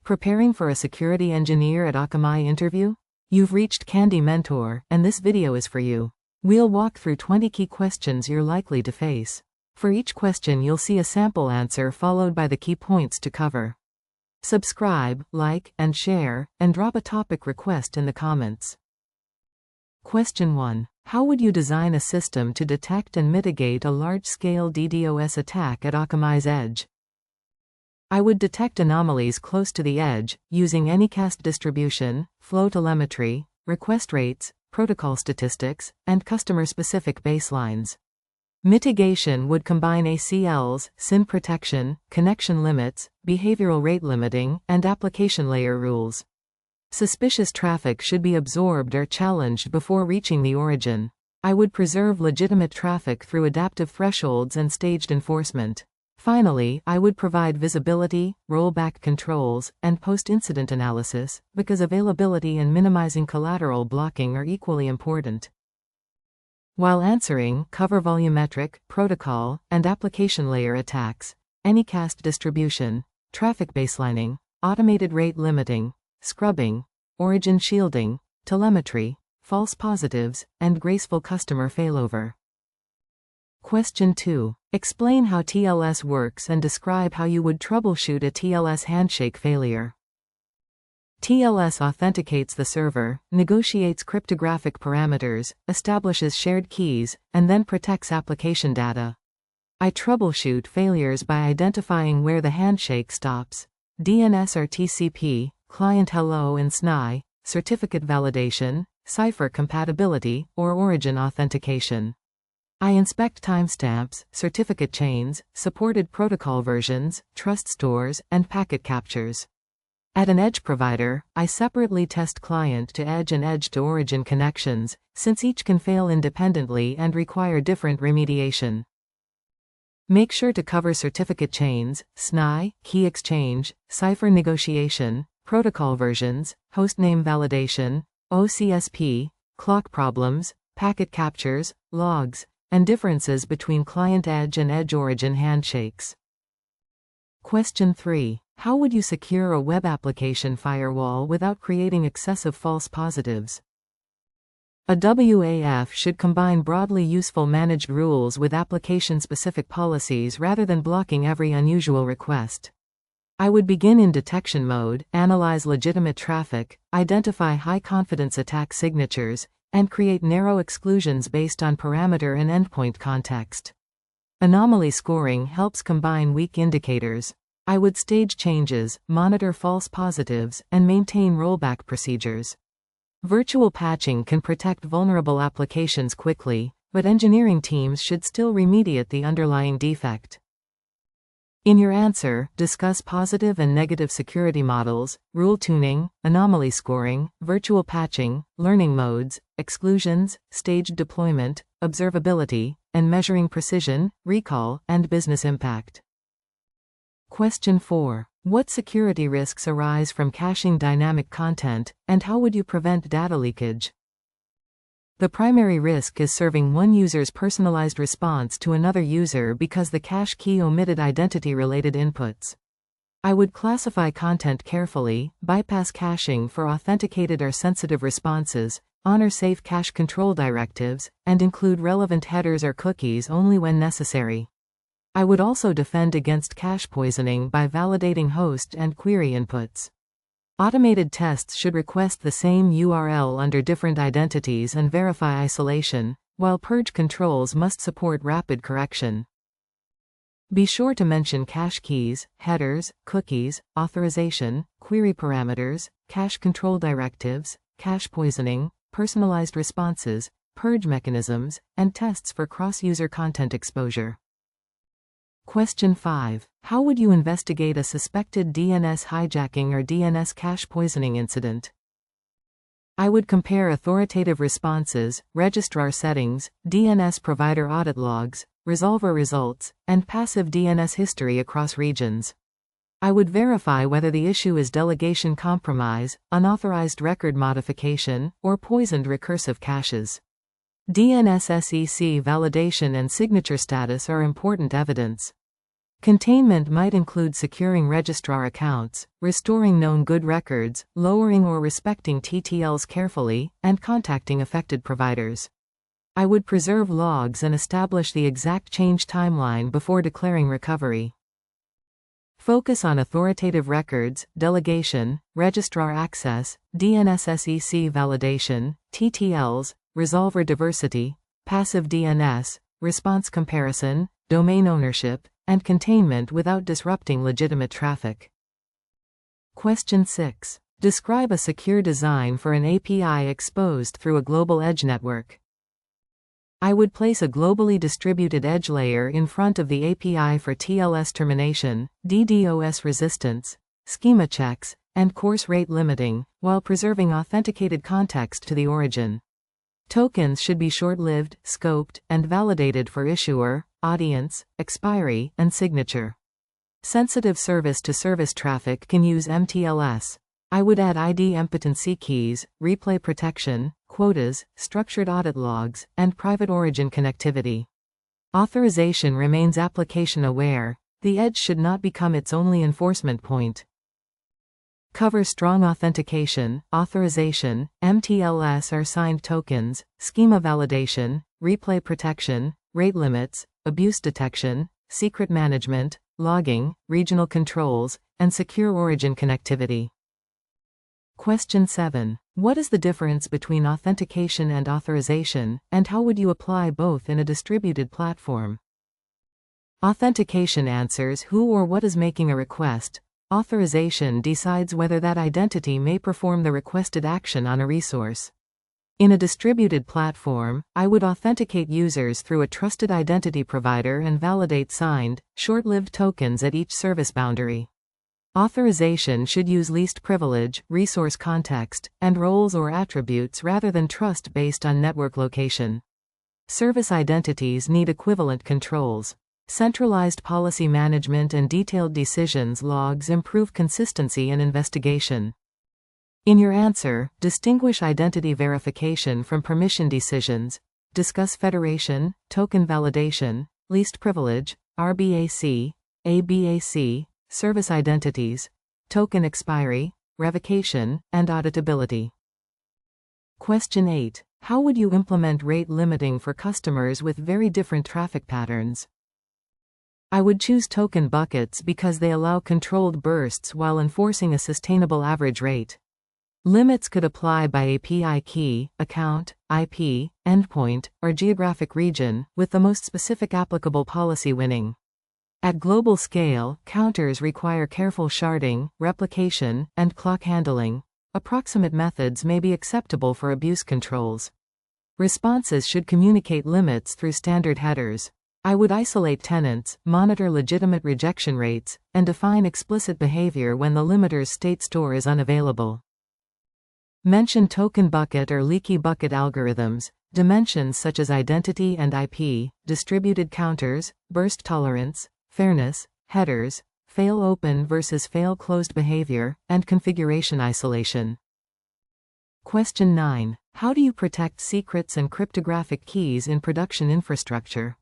Preparing for a security engineer at Akamai interview? You've reached Candy Mentor, and this video is for you. We'll walk through 20 key questions you're likely to face. For each question you'll see a sample answer followed by the key points to cover. Subscribe, like, and share, and drop a topic request in the comments. Question 1. How would you design a system to detect and mitigate a large-scale DDoS attack at Akamai's edge? I would detect anomalies close to the edge, using anycast distribution, flow telemetry, request rates, protocol statistics, and customer-specific baselines. Mitigation would combine ACLs, SYN protection, connection limits, behavioral rate limiting, and application layer rules. Suspicious traffic should be absorbed or challenged before reaching the origin. I would preserve legitimate traffic through adaptive thresholds and staged enforcement. Finally, I would provide visibility, rollback controls, and post-incident analysis, because availability and minimizing collateral blocking are equally important. While answering, cover volumetric, protocol, and application layer attacks, anycast distribution, traffic baselining, automated rate limiting, scrubbing, origin shielding, telemetry, false positives, and graceful customer failover. Question 2. Explain how TLS works and describe how you would troubleshoot a TLS handshake failure. TLS authenticates the server, negotiates cryptographic parameters, establishes shared keys, and then protects application data. I troubleshoot failures by identifying where the handshake stops: DNS or TCP, client hello and SNI, certificate validation, cipher compatibility, or origin authentication. I inspect timestamps, certificate chains, supported protocol versions, trust stores, and packet captures. At an edge provider, I separately test client-to-edge and edge-to-origin connections, since each can fail independently and require different remediation. Make sure to cover certificate chains, SNI, key exchange, cipher negotiation, protocol versions, hostname validation, OCSP, clock problems, packet captures, logs, and differences between client-edge and edge-origin handshakes. Question 3. How would you secure a web application firewall without creating excessive false positives? A WAF should combine broadly useful managed rules with application-specific policies rather than blocking every unusual request. I would begin in detection mode, analyze legitimate traffic, identify high-confidence attack signatures, and create narrow exclusions based on parameter and endpoint context. Anomaly scoring helps combine weak indicators. I would stage changes, monitor false positives, and maintain rollback procedures. Virtual patching can protect vulnerable applications quickly, but engineering teams should still remediate the underlying defect. In your answer, discuss positive and negative security models, rule tuning, anomaly scoring, virtual patching, learning modes, exclusions, staged deployment, observability, and measuring precision, recall, and business impact. Question 4. What security risks arise from caching dynamic content, and how would you prevent data leakage? The primary risk is serving one user's personalized response to another user because the cache key omitted identity-related inputs. I would classify content carefully, bypass caching for authenticated or sensitive responses, honor safe cache control directives, and include relevant headers or cookies only when necessary. I would also defend against cache poisoning by validating host and query inputs. Automated tests should request the same URL under different identities and verify isolation, while purge controls must support rapid correction. Be sure to mention cache keys, headers, cookies, authorization, query parameters, cache control directives, cache poisoning, personalized responses, purge mechanisms, and tests for cross-user content exposure. Question 5. How would you investigate a suspected DNS hijacking or DNS cache poisoning incident? I would compare authoritative responses, registrar settings, DNS provider audit logs, resolver results, and passive DNS history across regions. I would verify whether the issue is delegation compromise, unauthorized record modification, or poisoned recursive caches. DNS SEC validation and signature status are important evidence. Containment might include securing registrar accounts, restoring known good records, lowering or respecting TTLs carefully, and contacting affected providers. I would preserve logs and establish the exact change timeline before declaring recovery. Focus on authoritative records, delegation, registrar access, DNSSEC validation, TTLs, resolver diversity, passive DNS, response comparison, domain ownership, and containment without disrupting legitimate traffic. Question 6. Describe a secure design for an API exposed through a global edge network. I would place a globally distributed edge layer in front of the API for TLS termination, DDoS resistance, schema checks, and course rate limiting, while preserving authenticated context to the origin. Tokens should be short-lived, scoped, and validated for issuer, audience, expiry, and signature. Sensitive service-to-service traffic can use MTLS. I would add ID impotency keys, replay protection, quotas, structured audit logs, and private origin connectivity. Authorization remains application-aware. The edge should not become its only enforcement point. Cover strong authentication, authorization, MTLS or signed tokens, schema validation, replay protection, rate limits, abuse detection, secret management, logging, regional controls, and secure origin connectivity. Question 7. What is the difference between authentication and authorization, and how would you apply both in a distributed platform? Authentication answers who or what is making a request. Authorization decides whether that identity may perform the requested action on a resource. In a distributed platform, I would authenticate users through a trusted identity provider and validate signed, short-lived tokens at each service boundary. Authorization should use least privilege, resource context, and roles or attributes rather than trust based on network location. Service identities need equivalent controls. Centralized policy management and detailed decisions logs improve consistency and investigation. In your answer, distinguish identity verification from permission decisions. Discuss federation, token validation, least privilege, RBAC, ABAC, service identities, token expiry, revocation, and auditability. Question 8. How would you implement rate limiting for customers with very different traffic patterns? I would choose token buckets because they allow controlled bursts while enforcing a sustainable average rate. Limits could apply by API key, account, IP, endpoint, or geographic region, with the most specific applicable policy winning. At global scale, counters require careful sharding, replication, and clock handling. Approximate methods may be acceptable for abuse controls. Responses should communicate limits through standard headers. I would isolate tenants, monitor legitimate rejection rates, and define explicit behavior when the limiter's state store is unavailable. Mention token bucket or leaky bucket algorithms, dimensions such as identity and IP, distributed counters, burst tolerance, fairness, headers, fail open versus fail closed behavior, and configuration isolation. Question 9. How do you protect secrets and cryptographic keys in production infrastructure?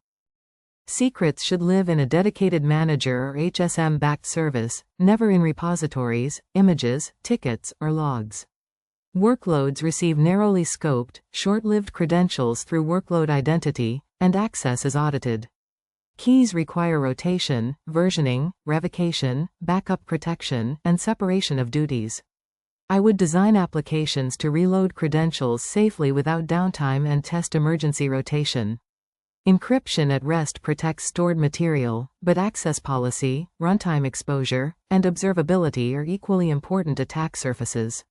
Secrets should live in a dedicated manager or HSM-backed service, never in repositories, images, tickets, or logs. Workloads receive narrowly scoped, short-lived credentials through workload identity, and access is audited. Keys require rotation, versioning, revocation, backup protection, and separation of duties. I would design applications to reload credentials safely without downtime and test emergency rotation. Encryption at rest protects stored material, but access policy, runtime exposure, and observability are equally important attack surfaces.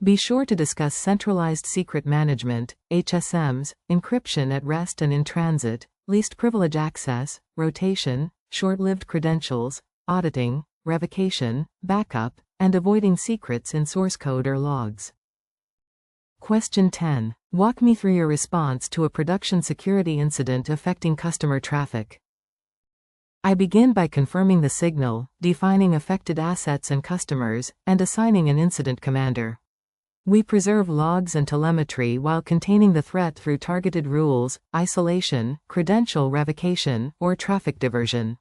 Be sure to discuss centralized secret management, HSMs, encryption at rest and in transit, least privilege access, rotation, short-lived credentials, auditing, revocation, backup, and avoiding secrets in source code or logs. Question 10. Walk me through your response to a production security incident affecting customer traffic. I begin by confirming the signal, defining affected assets and customers, and assigning an incident commander. We preserve logs and telemetry while containing the threat through targeted rules, isolation, credential revocation, or traffic diversion.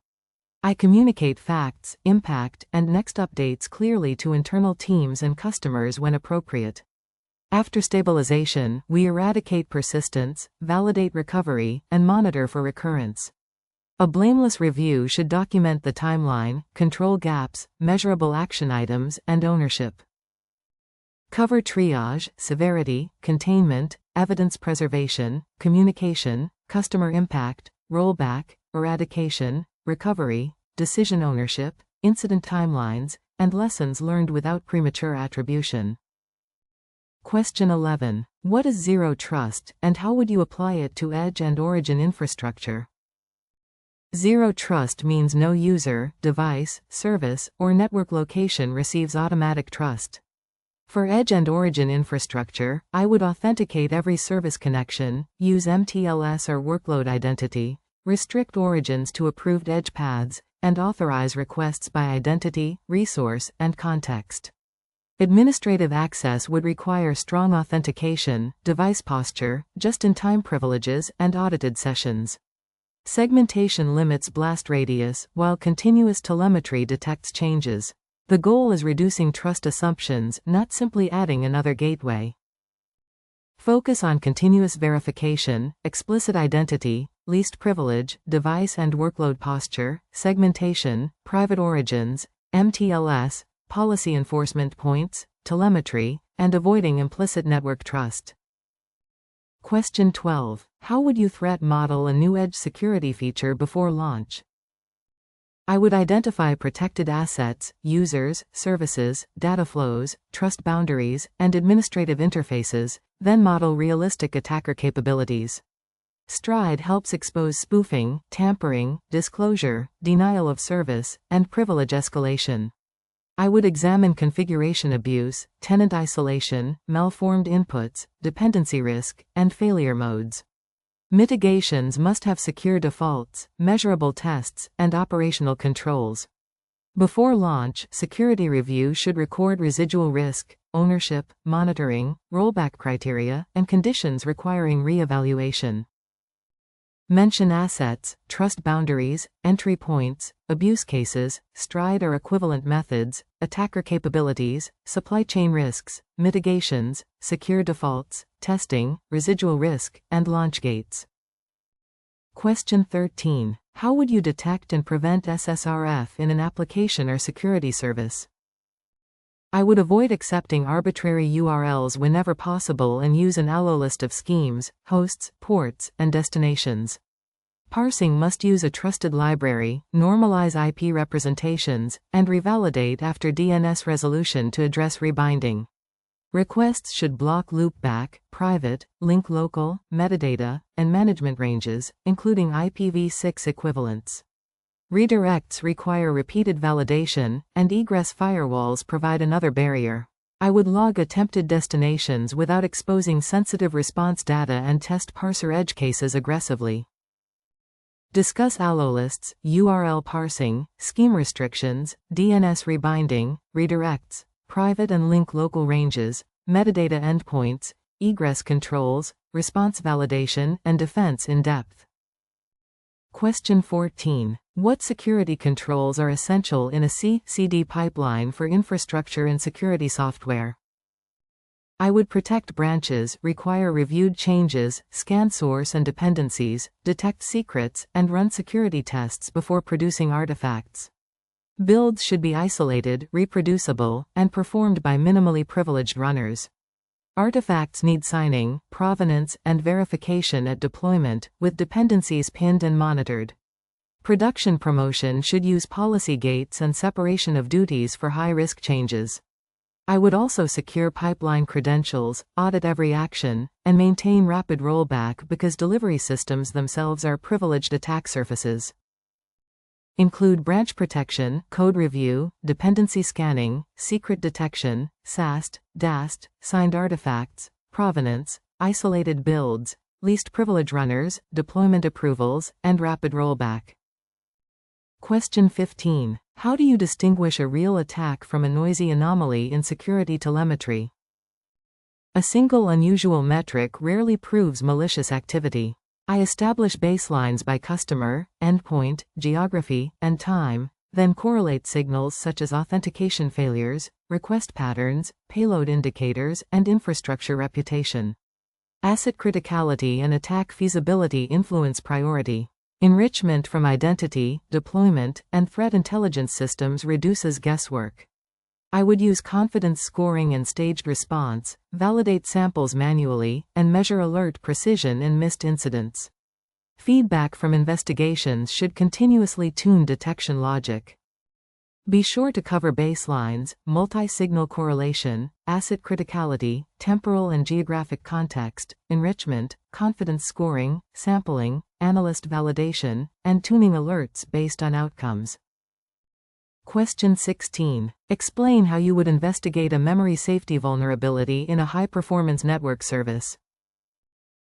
I communicate facts, impact, and next updates clearly to internal teams and customers when appropriate. After stabilization, we eradicate persistence, validate recovery, and monitor for recurrence. A blameless review should document the timeline, control gaps, measurable action items, and ownership. Cover triage, severity, containment, evidence preservation, communication, customer impact, rollback, eradication, recovery, decision ownership, incident timelines, and lessons learned without premature attribution. Question 11. What is Zero Trust, and how would you apply it to edge and origin infrastructure? Zero Trust means no user, device, service, or network location receives automatic trust. For edge and origin infrastructure, I would authenticate every service connection, use MTLS or workload identity, restrict origins to approved edge paths, and authorize requests by identity, resource, and context. Administrative access would require strong authentication, device posture, just-in-time privileges, and audited sessions. Segmentation limits blast radius, while continuous telemetry detects changes. The goal is reducing trust assumptions, not simply adding another gateway. Focus on continuous verification, explicit identity, least privilege, device and workload posture, segmentation, private origins, MTLS, policy enforcement points, telemetry, and avoiding implicit network trust. Question 12. How would you threat model a new edge security feature before launch? I would identify protected assets, users, services, data flows, trust boundaries, and administrative interfaces, then model realistic attacker capabilities. Stride helps expose spoofing, tampering, disclosure, denial of service, and privilege escalation. I would examine configuration abuse, tenant isolation, malformed inputs, dependency risk, and failure modes. Mitigations must have secure defaults, measurable tests, and operational controls. Before launch, security review should record residual risk, ownership, monitoring, rollback criteria, and conditions requiring re-evaluation. Mention assets, trust boundaries, entry points, abuse cases, stride or equivalent methods, attacker capabilities, supply chain risks, mitigations, secure defaults, testing, residual risk, and launch gates. Question 13. How would you detect and prevent SSRF in an application or security service? I would avoid accepting arbitrary URLs whenever possible and use an ALO list of schemes, hosts, ports, and destinations. Parsing must use a trusted library, normalize IP representations, and revalidate after DNS resolution to address rebinding. Requests should block loopback, private, link local, metadata, and management ranges, including IPv6 equivalents. Redirects require repeated validation, and egress firewalls provide another barrier. I would log attempted destinations without exposing sensitive response data and test parser edge cases aggressively. Discuss ALO lists, URL parsing, scheme restrictions, DNS rebinding, redirects, private and link local ranges, metadata endpoints, egress controls, response validation, and defense in depth. Question 14. What security controls are essential in a CI/CD pipeline for infrastructure and security software? I would protect branches, require reviewed changes, scan source and dependencies, detect secrets, and run security tests before producing artifacts. Builds should be isolated, reproducible, and performed by minimally privileged runners. Artifacts need signing, provenance, and verification at deployment, with dependencies pinned and monitored. Production promotion should use policy gates and separation of duties for high-risk changes. I would also secure pipeline credentials, audit every action, and maintain rapid rollback because delivery systems themselves are privileged attack surfaces. Include branch protection, code review, dependency scanning, secret detection, SAST, DAST, signed artifacts, provenance, isolated builds, least privilege runners, deployment approvals, and rapid rollback. Question 15. How do you distinguish a real attack from a noisy anomaly in security telemetry? A single unusual metric rarely proves malicious activity. I establish baselines by customer, endpoint, geography, and time, then correlate signals such as authentication failures, request patterns, payload indicators, and infrastructure reputation. Asset criticality and attack feasibility influence priority. Enrichment from identity, deployment, and threat intelligence systems reduces guesswork. I would use confidence scoring and staged response, validate samples manually, and measure alert precision in missed incidents. Feedback from investigations should continuously tune detection logic. Be sure to cover baselines, multi-signal correlation, asset criticality, temporal and geographic context, enrichment, confidence scoring, sampling, analyst validation, and tuning alerts based on outcomes. Question 16. Explain how you would investigate a memory safety vulnerability in a high-performance network service.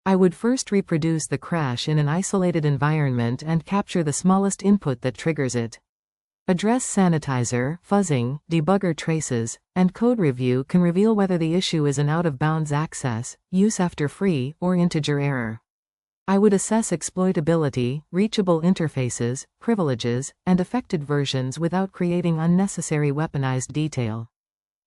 I would first reproduce the crash in an isolated environment and capture the smallest input that triggers it. Address sanitizer, fuzzing, debugger traces, and code review can reveal whether the issue is an out-of-bounds access, use after free, or integer error. I would assess exploitability, reachable interfaces, privileges, and affected versions without creating unnecessary weaponized detail.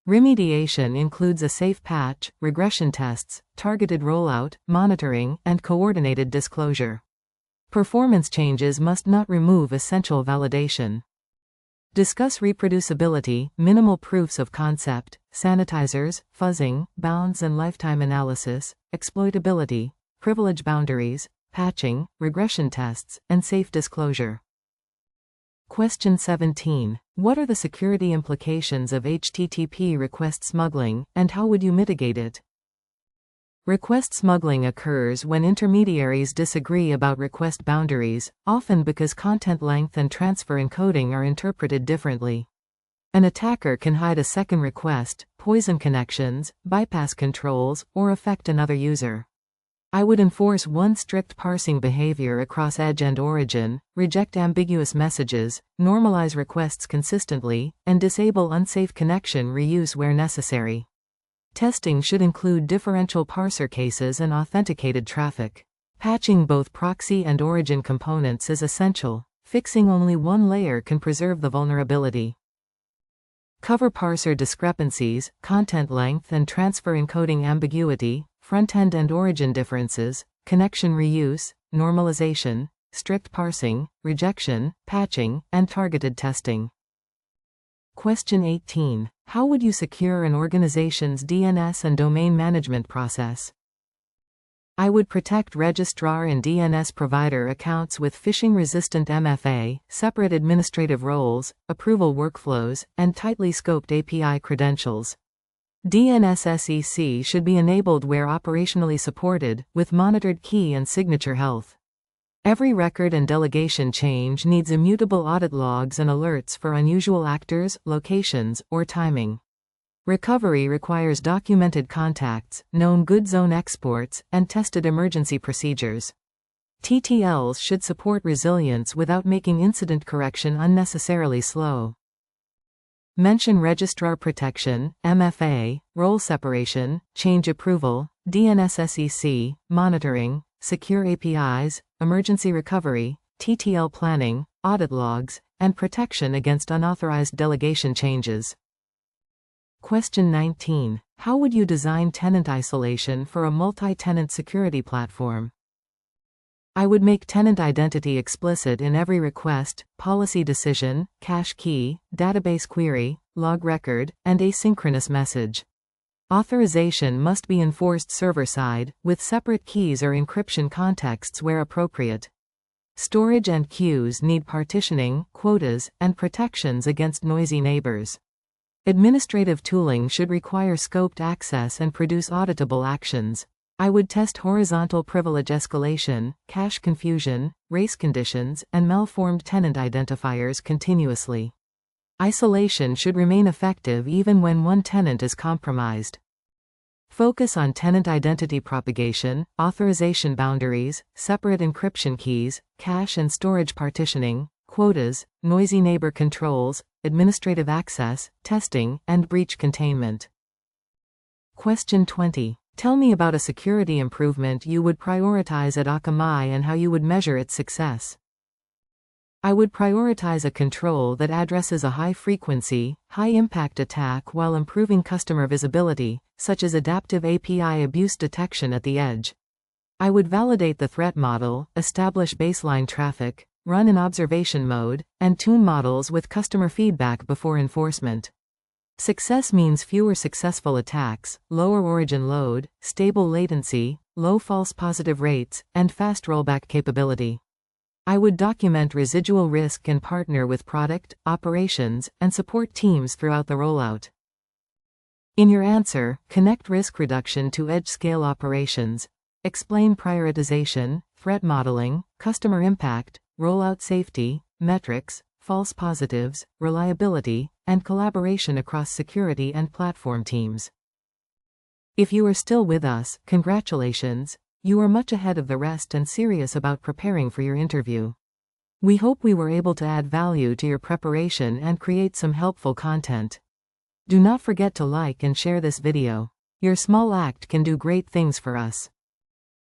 Remediation includes a safe patch, regression tests, targeted rollout, monitoring, and coordinated disclosure. Performance changes must not remove essential validation. Discuss reproducibility, minimal proofs of concept, sanitizers, fuzzing, bounds and lifetime analysis, exploitability, privilege boundaries, patching, regression tests, and safe disclosure. Question 17. What are the security implications of HTTP request smuggling, and how would you mitigate it? Request smuggling occurs when intermediaries disagree about request boundaries, often because content length and transfer encoding are interpreted differently. An attacker can hide a second request, poison connections, bypass controls, or affect another user. I would enforce one strict parsing behavior across edge and origin, reject ambiguous messages, normalize requests consistently, and disable unsafe connection reuse where necessary. Testing should include differential parser cases and authenticated traffic. Patching both proxy and origin components is essential. Fixing only one layer can preserve the vulnerability. Cover parser discrepancies, content length and transfer encoding ambiguity, front-end and origin differences, connection reuse, normalization, strict parsing, rejection, patching, and targeted testing. Question 18. How would you secure an organization's DNS and domain management process? I would protect registrar and DNS provider accounts with phishing-resistant MFA, separate administrative roles, approval workflows, and tightly scoped API credentials. DNS SEC should be enabled where operationally supported, with monitored key and signature health. Every record and delegation change needs immutable audit logs and alerts for unusual actors, locations, or timing. Recovery requires documented contacts, known good zone exports, and tested emergency procedures. TTLs should support resilience without making incident correction unnecessarily slow. Mention registrar protection, MFA, role separation, change approval, DNS SEC, monitoring, secure APIs, emergency recovery, TTL planning, audit logs, and protection against unauthorized delegation changes. Question 19. How would you design tenant isolation for a multi-tenant security platform? I would make tenant identity explicit in every request, policy decision, cache key, database query, log record, and asynchronous message. Authorization must be enforced server-side, with separate keys or encryption contexts where appropriate. Storage and queues need partitioning, quotas, and protections against noisy neighbors. Administrative tooling should require scoped access and produce auditable actions. I would test horizontal privilege escalation, cache confusion, race conditions, and malformed tenant identifiers continuously. Isolation should remain effective even when one tenant is compromised. Focus on tenant identity propagation, authorization boundaries, separate encryption keys, cache and storage partitioning, quotas, noisy neighbor controls, administrative access, testing, and breach containment. Question 20. Tell me about a security improvement you would prioritize at Akamai and how you would measure its success. I would prioritize a control that addresses a high-frequency, high-impact attack while improving customer visibility, such as adaptive API abuse detection at the edge. I would validate the threat model, establish baseline traffic, run in observation mode, and tune models with customer feedback before enforcement. Success means fewer successful attacks, lower origin load, stable latency, low false positive rates, and fast rollback capability. I would document residual risk and partner with product, operations, and support teams throughout the rollout. In your answer, connect risk reduction to edge-scale operations. Explain prioritization, threat modeling, customer impact, rollout safety, metrics, false positives, reliability, and collaboration across security and platform teams. If you are still with us, congratulations. You are much ahead of the rest and serious about preparing for your interview. We hope we were able to add value to your preparation and create some helpful content. Do not forget to like and share this video. Your small act can do great things for us.